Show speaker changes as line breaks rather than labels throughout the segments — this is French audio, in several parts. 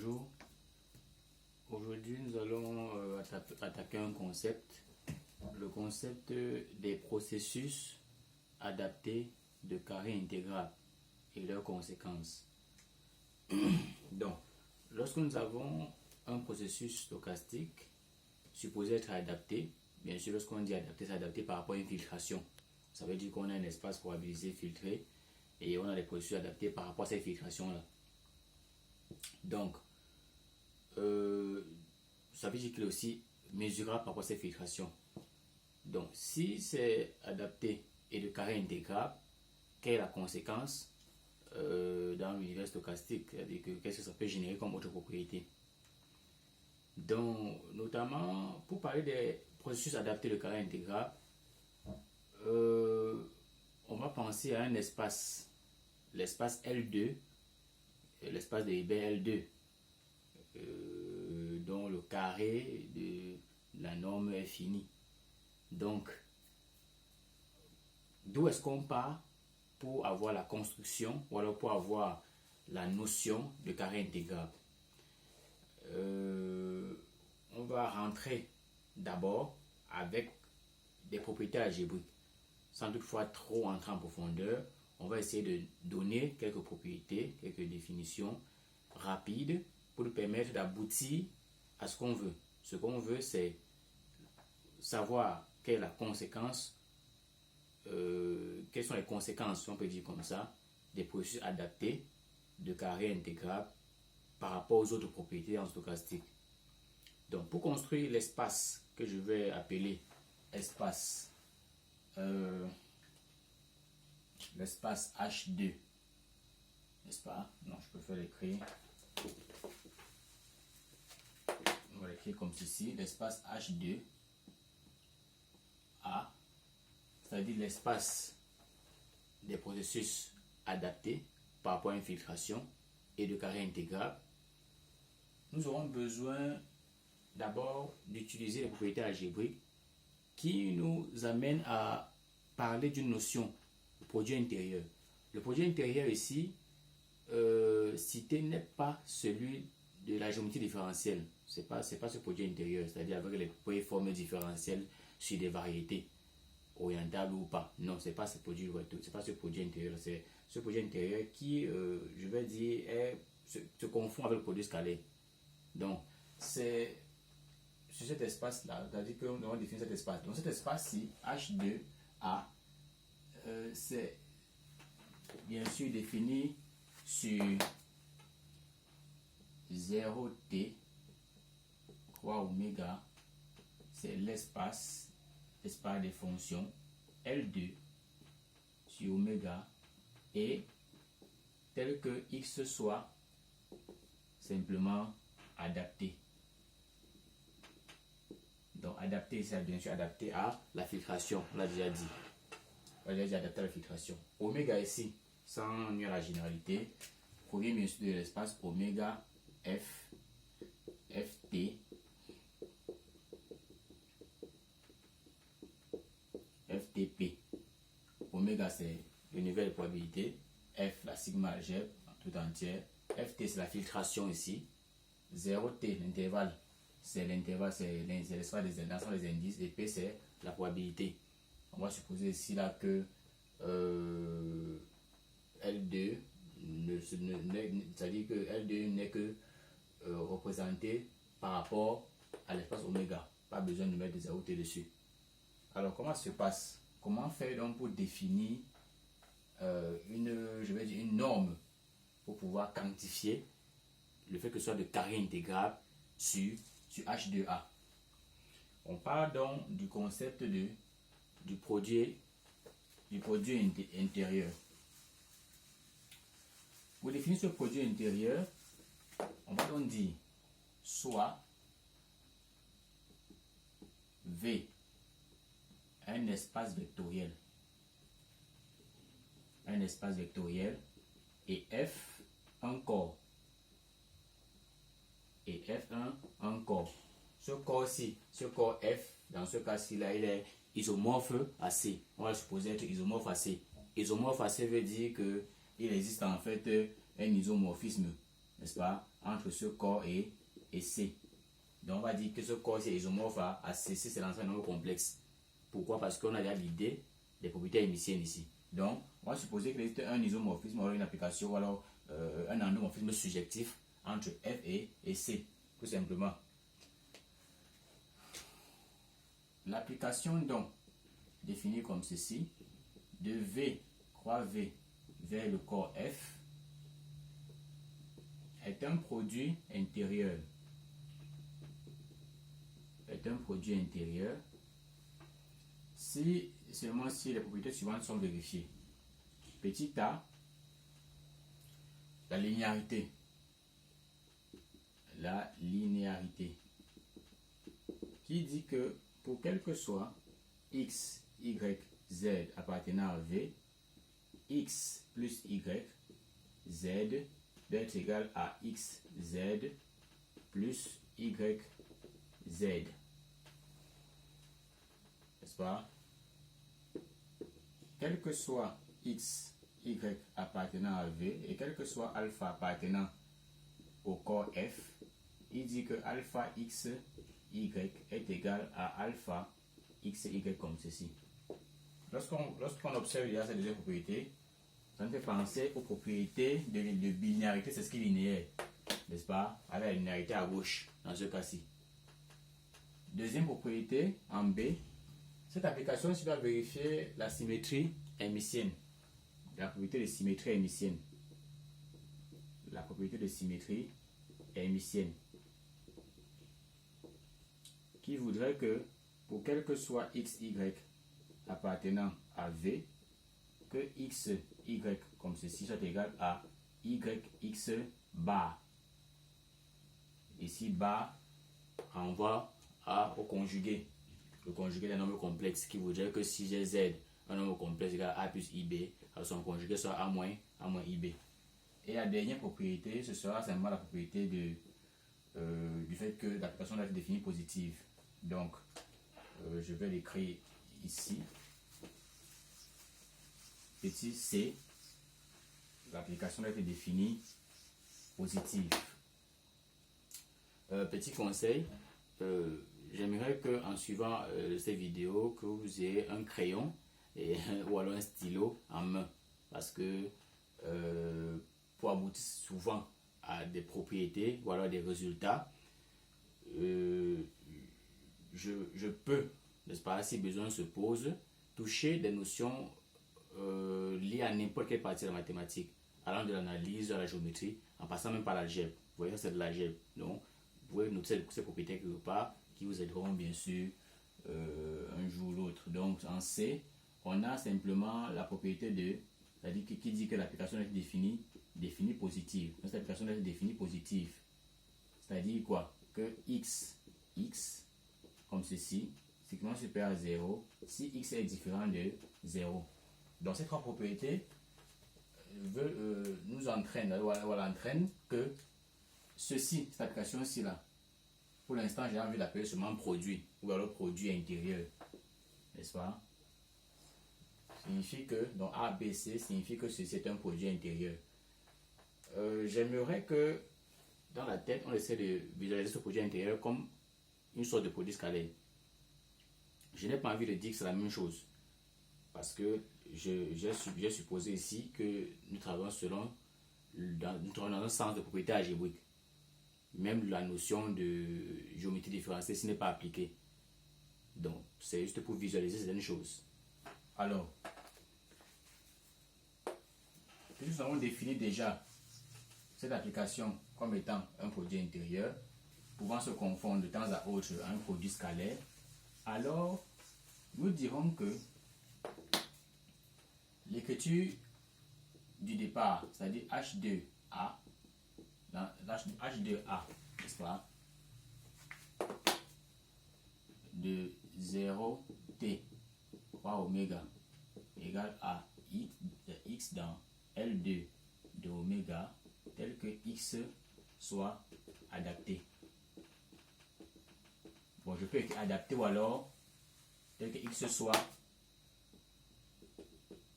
bonjour. Aujourd'hui, nous allons attaquer un concept, le concept des processus adaptés de carré intégral et leurs conséquences. Donc, lorsque nous avons un processus stochastique supposé être adapté, bien sûr, lorsqu'on dit adapté, c'est adapté par rapport à une filtration. Ça veut dire qu'on a un espace probabilisé filtré et on a des processus adaptés par rapport à ces filtrations-là. Donc, ça veut dire qu'il est aussi mesurable par rapport à ces filtrations. Donc, si c'est adapté et de carré intégral, quelle est la conséquence dans l'univers stochastique? C'est-à-dire que qu'est-ce que ça peut générer comme autre propriété? Donc, notamment, pour parler des processus adaptés de carré intégral, on va penser à un espace, l'espace L2, l'espace de Hilbert L2, dont le carré de la norme est fini. Donc, d'où est-ce qu'on part pour avoir la construction ou alors pour avoir la notion de carré intégral? On va rentrer d'abord avec des propriétés algébriques. Sans toutefois trop entrer en profondeur, on va essayer de donner quelques propriétés, quelques définitions rapides pour nous permettre d'aboutir à ce qu'on veut. Ce qu'on veut, c'est savoir quelle est la conséquence, quelles sont les conséquences, si on peut dire comme ça, des processus adaptés de carré intégral par rapport aux autres propriétés en stochastique. Donc, pour construire l'espace que je vais appeler espace, l'espace H2, n'est-ce pas? Non, je préfère l'écrire. On va l'écrire comme ceci, l'espace H2 A, c'est-à-dire l'espace des processus adaptés par rapport à une filtration et de carré intégral. Nous aurons besoin d'abord d'utiliser les propriétés algébriques qui nous amènent à parler d'une notion de produit intérieur. Le produit intérieur ici, cité n'est pas celui de la géométrie différentielle. C'est pas ce produit intérieur, c'est-à-dire avec les formes différentielles sur des variétés orientables ou pas. Non, c'est pas ce produit intérieur. C'est ce produit intérieur qui, je vais dire, se confond avec le produit scalaire. Donc, c'est sur cet espace-là, c'est-à-dire qu'on va définir cet espace. Donc, cet espace-ci, H2A, c'est bien sûr défini sur 0T croix oméga, c'est l'espace des fonctions L2 sur oméga et tel que X soit simplement adapté. Donc adapté, c'est bien sûr adapté à la filtration, on l'a déjà dit. On l'a déjà dit adapté à la filtration. Oméga ici, sans nuire à la généralité, provient bien sûr de l'espace oméga F, Ft, FTP. Oméga c'est le niveau de probabilité, F la sigma algèbre tout entière, Ft c'est la filtration ici, 0T l'intervalle, c'est l'espace des indices, et P c'est la probabilité. On va supposer ici là que L2 c'est-à-dire que L2 n'est que représenté par rapport à l'espace oméga, pas besoin de mettre des 0T dessus. Alors comment ça se passe? Comment faire donc pour définir une norme pour pouvoir quantifier le fait que ce soit de carré intégral sur H2A? On part donc du concept du produit intérieur. Pour définir ce produit intérieur, on va donc dire soit V, un espace vectoriel, et F, un corps, et F1, un corps. Ce corps-ci, ce corps F, dans ce cas-ci là, il est isomorphe à C. On va supposer être isomorphe à C. Isomorphe à C veut dire que il existe en fait un isomorphisme n'est-ce pas, entre ce corps et C. Donc on va dire que ce corps c'est isomorphe à C, c'est l'ensemble d'un nombre complexe. Pourquoi? Parce qu'on a déjà l'idée des propriétés hermitiennes ici. Donc on va supposer qu'il existe un isomorphisme, ou alors une application, ou alors un endomorphisme subjectif entre F et C, tout simplement. L'application donc définie comme ceci, de V croix V vers le corps F est un produit intérieur. Si seulement si les propriétés suivantes sont vérifiées. Petit a, la linéarité. Qui dit que pour quel que soit x, y, z appartenant à V, x plus y, z doit être égal à x, z plus y, z. N'est-ce pas? Quel que soit x, y appartenant à V et quel que soit alpha appartenant au corps F, il dit que alpha x, y est égal à alpha x, y comme ceci. Lorsqu'on observe ces deux propriétés, ça nous fait penser aux propriétés de binarité, c'est ce qui est linéaire, n'est-ce pas? Avec la linéarité à gauche, dans ce cas-ci. Deuxième propriété, en B, cette application doit vérifier la symétrie hermitienne. La propriété de symétrie hermitienne. La propriété de symétrie hermitienne. Qui voudrait que, pour quel que soit x, y appartenant à V, que x, y comme ceci soit égal à y, x bar. Ici, bar renvoie au conjugué. Le conjugué d'un nombre complexe qui voudrait que si j'ai z, un nombre complexe égal à plus ib, alors son conjugué soit a moins ib. Et la dernière propriété, ce sera simplement la propriété du fait que l'application doit être définie positive. Donc, je vais l'écrire ici. Petit c, l'application doit être définie positive. Petit conseil, j'aimerais qu'en suivant ces vidéos, que vous ayez un crayon ou alors un stylo en main. Parce que pour aboutir souvent à des propriétés ou alors des résultats, je peux, n'est-ce pas, si besoin se pose, toucher des notions liées à n'importe quelle partie de la mathématique, allant de l'analyse à la géométrie, en passant même par l'algèbre. Vous voyez, ça c'est de l'algèbre. Donc, vous pouvez noter ces propriétés quelque part qui vous aideront bien sûr un jour ou l'autre. Donc, en C, on a simplement la propriété de, c'est-à-dire qui dit que l'application est définie positive. Donc, cette application est définie positive. C'est-à-dire quoi? Que x, comme ceci, strictement supérieur à 0, si x est différent de 0. Donc, ces trois propriétés nous entraînent que ceci, cette application-ci là, pour l'instant j'ai envie de l'appeler seulement produit ou alors produit intérieur, n'est-ce pas? Signifie que, donc A, B, C signifie que ceci est un produit intérieur. J'aimerais que dans la tête on essaie de visualiser ce produit intérieur comme une sorte de produit scalaire. Je n'ai pas envie de dire que c'est la même chose parce que j'ai supposé ici que nous travaillons dans un sens de propriété algébrique. Même la notion de géométrie différenciée, ce n'est pas appliqué. Donc, c'est juste pour visualiser certaines choses. Alors, nous avons défini déjà cette application comme étant un produit intérieur, pouvant se confondre de temps à autre à un produit scalaire. Alors, nous dirons que l'écriture du départ, c'est-à-dire H2A, H2A, n'est-ce pas, de 0T fois oméga égale à x dans L2 de oméga tel que x soit adapté. Bon, je peux écrire adapté ou alors tel que x soit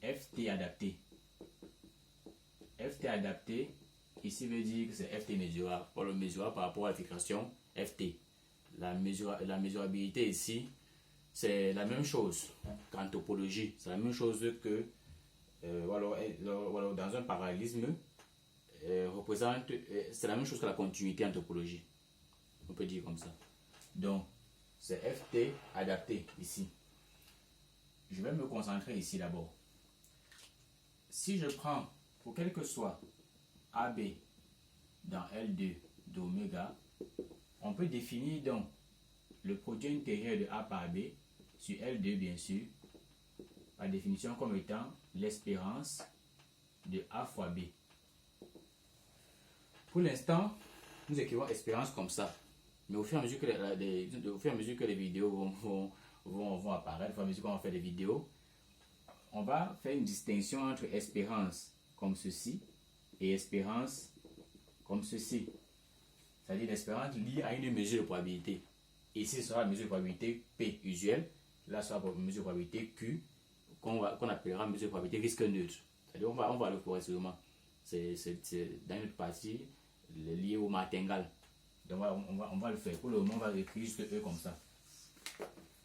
ft adapté. Ft adapté ici veut dire que c'est ft mesurable. Pour le mesurable par rapport à la filtration ft. La mesurabilité ici, c'est la même chose qu'en topologie. C'est la même chose que voilà, dans un parallélisme représente, c'est la même chose que la continuité en topologie. On peut dire comme ça. Donc, c'est ft adapté ici. Je vais me concentrer ici d'abord. Si je prends, pour quel que soit AB dans L2 d'oméga, on peut définir donc le produit intérieur de A par B sur L2 bien sûr, par définition comme étant l'espérance de A fois B. Pour l'instant, nous écrivons espérance comme ça. Mais au fur et à mesure que les vidéos vont apparaître, au fur et à mesure qu'on va faire des vidéos, on va faire une distinction entre espérance comme ceci et espérance comme ceci. C'est-à-dire l'espérance liée à une mesure de probabilité. Ici, ce sera la mesure de probabilité P usuelle. Là, ce sera la mesure de probabilité Q qu'on appellera mesure de probabilité risque neutre. C'est-à-dire on va le progressivement. C'est dans une partie liée au martingale. Donc on va le faire. Pour le moment, on va écrire juste E comme ça.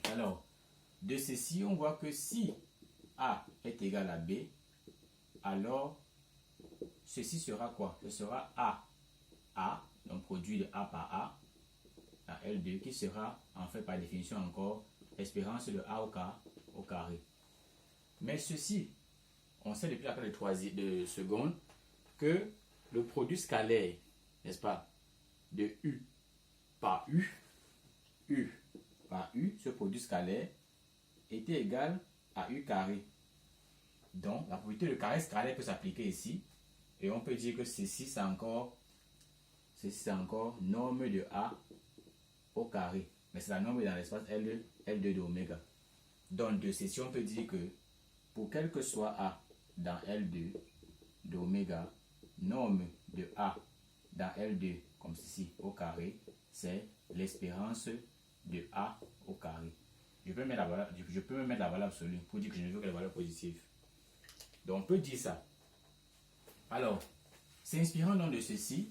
Alors, de ceci, on voit que si A est égal à B, alors ceci sera quoi? Ce sera A, donc produit de A par A, à L2, qui sera en fait par définition encore espérance de A au carré. Mais ceci, on sait depuis la classe de seconde que le produit scalaire, n'est-ce pas, de U par U par U, ce produit scalaire, était égal à U carré. Donc, la propriété de carré scalaire peut s'appliquer ici. Et on peut dire que ceci, c'est encore norme de A au carré. Mais c'est la norme dans l'espace L2 de oméga. Donc, de ceci, on peut dire que pour quel que soit A dans L2 de oméga, norme de A dans L2, comme ceci, au carré, c'est l'espérance de A au carré. Je peux mettre la valeur absolue pour dire que je ne veux que la valeur positive. Donc, on peut dire ça. Alors, s'inspirant donc de ceci,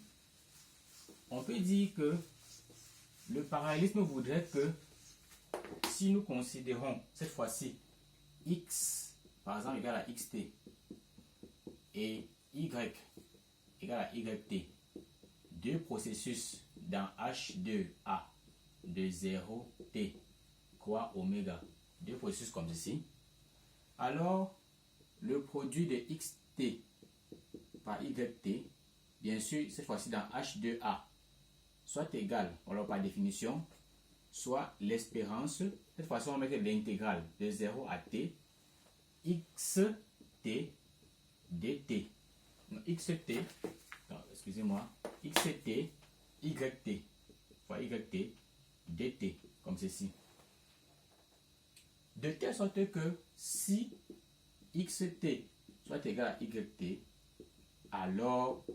on peut dire que le parallélisme voudrait que si nous considérons cette fois-ci x, par exemple, égal à xt et y égal à yt, deux processus dans H2A de 0t croix oméga, deux processus comme ceci, alors le produit de xt par yt, bien sûr, cette fois-ci dans H2A, soit égal, alors par définition, soit l'espérance, cette fois-ci on va mettre l'intégrale de 0 à t, xt dt. Non, xt, excusez-moi, xt, yt, fois yt, dt, comme ceci. De telle sorte que si xt soit égal à yt, alors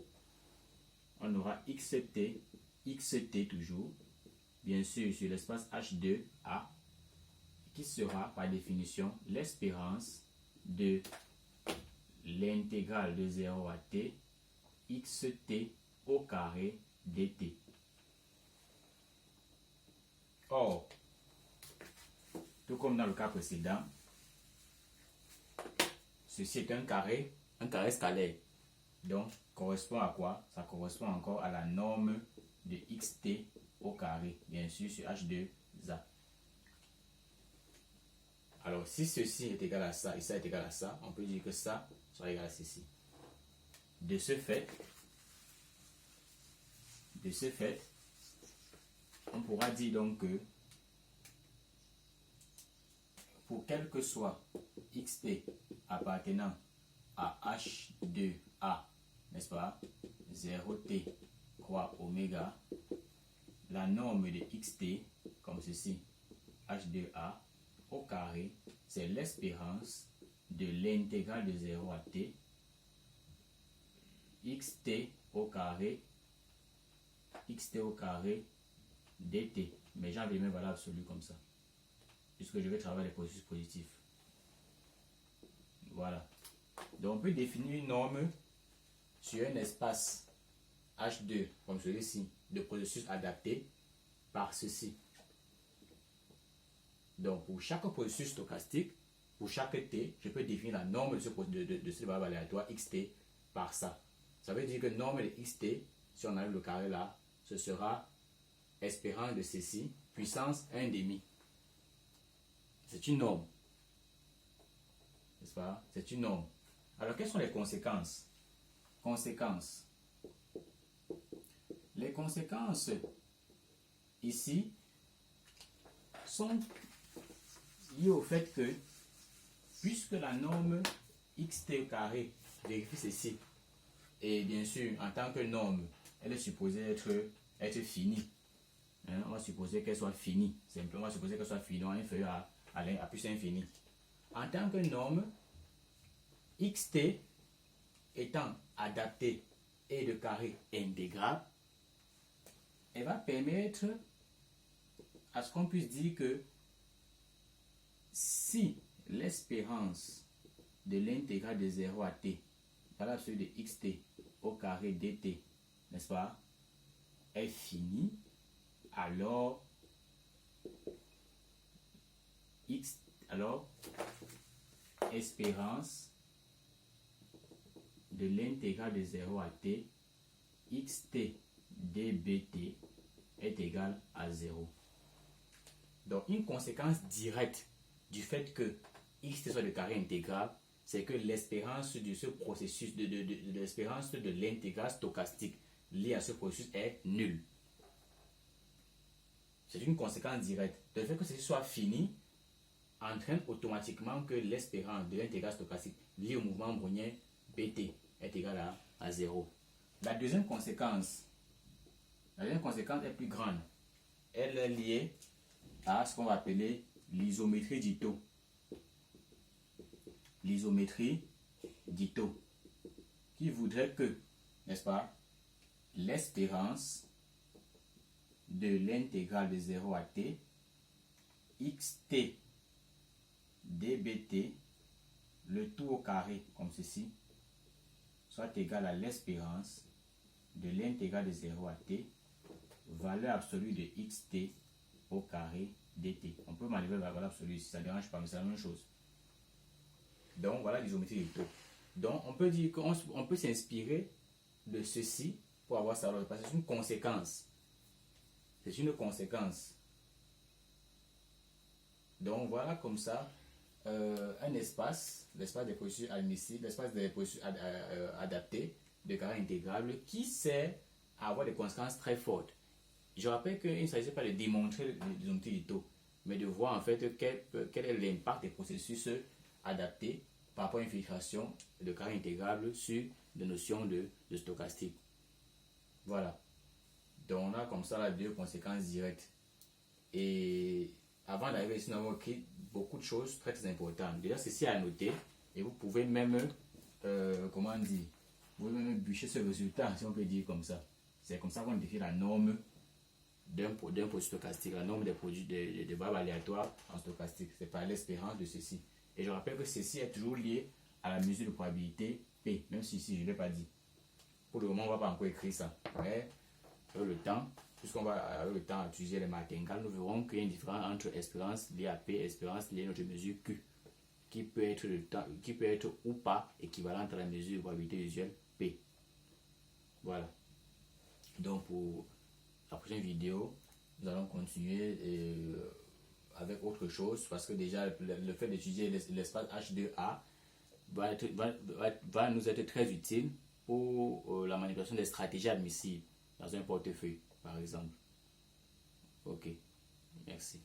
on aura xt toujours, bien sûr sur l'espace H2A, qui sera par définition l'espérance de l'intégrale de 0 à t, xt au carré dt. Or, tout comme dans le cas précédent, ceci est un carré scalaire. Donc, correspond à quoi? Ça correspond encore à la norme de xt au carré, bien sûr, sur H2A. Alors, si ceci est égal à ça et ça est égal à ça, on peut dire que ça sera égal à ceci. De ce fait, on pourra dire donc que pour quel que soit xt appartenant à H2A, n'est-ce pas, 0t croix oméga, la norme de xt, comme ceci, H2A, au carré, c'est l'espérance de l'intégrale de 0 à t, xt au carré dt. Mais j'ai envie de mettre valeur absolue comme ça, puisque je vais travailler les processus positifs. Voilà. Donc on peut définir une norme sur un espace H2 comme celui-ci de processus adapté par ceci. Donc, pour chaque processus stochastique, pour chaque t, je peux définir la norme de ce variable aléatoire xt par ça. Ça veut dire que norme de xt, si on enlève le carré là, ce sera espérance de ceci, puissance 1,5. C'est une norme. N'est-ce pas? C'est une norme. Alors, quelles sont les conséquences? Conséquences. Les conséquences ici sont liées au fait que, puisque la norme xt au carré vérifie ceci, et bien sûr, en tant que norme, elle est supposée être finie. Hein, on va supposer qu'elle soit finie. Simplement, on va supposer qu'elle soit finie, inférieure à plus infini. En tant que norme, xt étant adapté et de carré intégral, elle va permettre à ce qu'on puisse dire que si l'espérance de l'intégrale de 0 à t, valable sur de xt au carré dt, n'est-ce pas, est finie, alors espérance de l'intégrale de 0 à t, xt dbt est égal à 0. Donc, une conséquence directe du fait que xt soit de carré intégral, c'est que l'espérance de ce processus, l'espérance de l'intégrale stochastique liée à ce processus est nulle. C'est une conséquence directe. Le fait que ceci soit fini entraîne automatiquement que l'espérance de l'intégrale stochastique liée au mouvement brownien bt est égale à 0. La deuxième conséquence est plus grande. Elle est liée à ce qu'on va appeler l'isométrie d'Ito. L'isométrie d'Ito, qui voudrait que, n'est-ce pas, l'espérance de l'intégrale de 0 à t, xt dbt, le tout au carré, comme ceci, soit égal à l'espérance de l'intégrale de 0 à t, valeur absolue de xt au carré dt. On peut m'enlever la valeur absolue ici, ça ne dérange pas, mais c'est la même chose. Donc voilà l'isométrie du taux. Donc on peut dire qu'on peut s'inspirer de ceci pour avoir ça, parce que c'est une conséquence. C'est une conséquence. Donc voilà comme ça un espace, l'espace des processus admissibles, l'espace des processus adaptés de carré intégrable qui sert à avoir des conséquences très fortes. Je rappelle qu'il ne s'agit pas de démontrer l'isométrie du taux, mais de voir en fait quel est l'impact des processus adaptés par rapport à une filtration de carré intégrable sur des notions de stochastique. Voilà. Donc on a comme ça là deux conséquences directes. Et avant d'arriver ici, nous avons écrit beaucoup de choses très très importantes. Déjà, ceci à noter et vous pouvez même, comment dire, vous pouvez même bûcher ce résultat, si on peut dire comme ça. C'est comme ça qu'on définit la norme d'un produit stochastique, la norme des produits de variables aléatoires en stochastique. C'est par l'espérance de ceci. Et je rappelle que ceci est toujours lié à la mesure de probabilité P, même si ici je ne l'ai pas dit. Pour le moment, on ne va pas encore écrire ça. Mais avec le temps, puisqu'on va avec le temps utiliser les martingales, nous verrons qu'il y a une différence entre espérance liée à P et espérance liée à notre mesure Q, qui peut être ou pas équivalente à la mesure de probabilité usuelle P. Voilà. Donc pour la prochaine vidéo, nous allons continuer avec autre chose, parce que déjà le fait d'étudier l'espace H2A va nous être très utile pour la manipulation des stratégies admissibles dans un portefeuille, par exemple. Ok, merci.